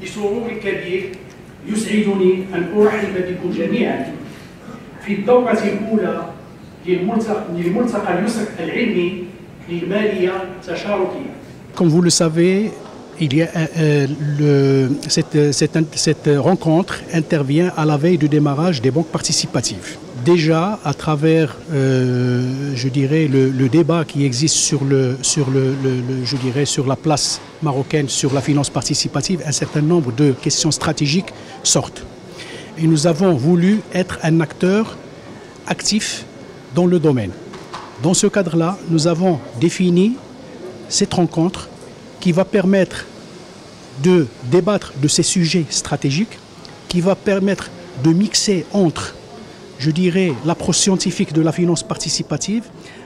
لسرور كبير يسعدني أن أرحب بكم جميعا في الدورة الأولى للملتقى العلمي للمالية التشاركية. Comme vous le savez, cette rencontre intervient à la veille du démarrage des banques participatives. Déjà, à travers, je dirais, le débat qui existe sur la place marocaine, sur la finance participative, un certain nombre de questions stratégiques sortent. Et nous avons voulu être un acteur actif dans le domaine. Dans ce cadre-là, nous avons défini cette rencontre qui va permettre de débattre de ces sujets stratégiques, qui va permettre de mixer entre, je dirais, l'approche scientifique de la finance participative,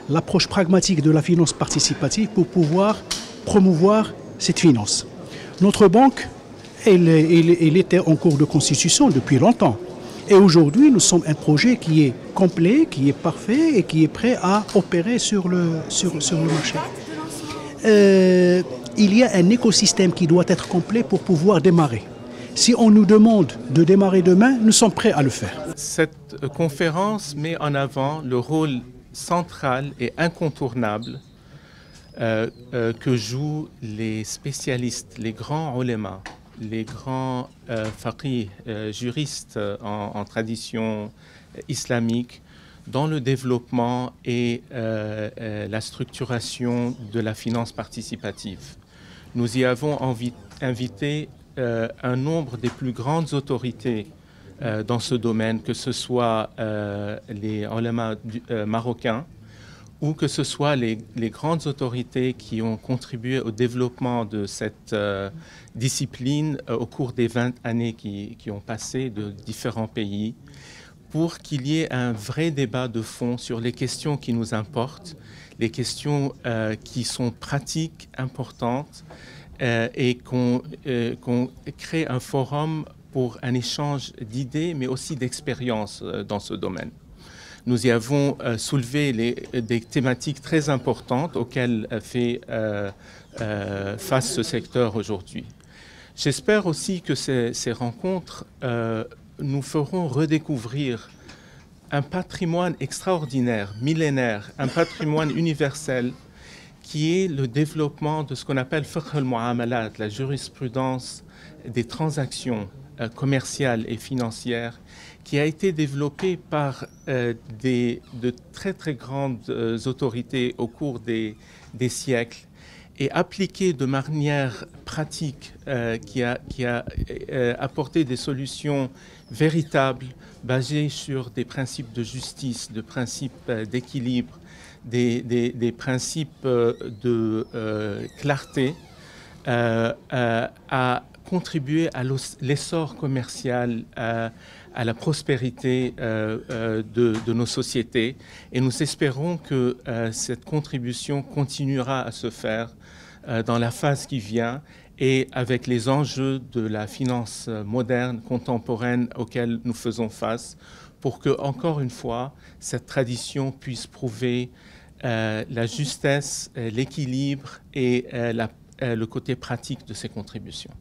l'approche pragmatique de la finance participative pour pouvoir promouvoir cette finance. Notre banque, elle était en cours de constitution depuis longtemps. Et aujourd'hui, nous sommes un projet qui est complet, qui est parfait et qui est prêt à opérer sur le marché. Il y a un écosystème qui doit être complet pour pouvoir démarrer. Si on nous demande de démarrer demain, nous sommes prêts à le faire. Cette conférence met en avant le rôle central et incontournable que jouent les spécialistes, les grands ulémas, les grands faqih, juristes en tradition islamique, dans le développement et la structuration de la finance participative. Nous y avons invité un nombre des plus grandes autorités dans ce domaine, que ce soit les ulémas marocains ou que ce soit les grandes autorités qui ont contribué au développement de cette discipline au cours des 20 années qui ont passé de différents pays, pour qu'il y ait un vrai débat de fond sur les questions qui nous importent, les questions qui sont pratiques, importantes, et qu'on crée un forum pour un échange d'idées, mais aussi d'expériences dans ce domaine. Nous y avons soulevé des thématiques très importantes auxquelles fait face ce secteur aujourd'hui. J'espère aussi que ces rencontres nous feront redécouvrir un patrimoine extraordinaire, millénaire, un patrimoine universel qui est le développement de ce qu'on appelle fiqh al-mu'amalat, la jurisprudence des transactions commerciales et financières, qui a été développée par de très très grandes autorités au cours des siècles et appliquée de manière pratique qui a apporté des solutions véritables basées sur des principes de justice, de principes d'équilibre, des principes de clarté, a contribué à l'essor commercial, à la prospérité de nos sociétés. Et nous espérons que cette contribution continuera à se faire dans la phase qui vient et avec les enjeux de la finance moderne, contemporaine auxquels nous faisons face, pour que, encore une fois, cette tradition puisse prouver la justesse, l'équilibre et le côté pratique de ses contributions.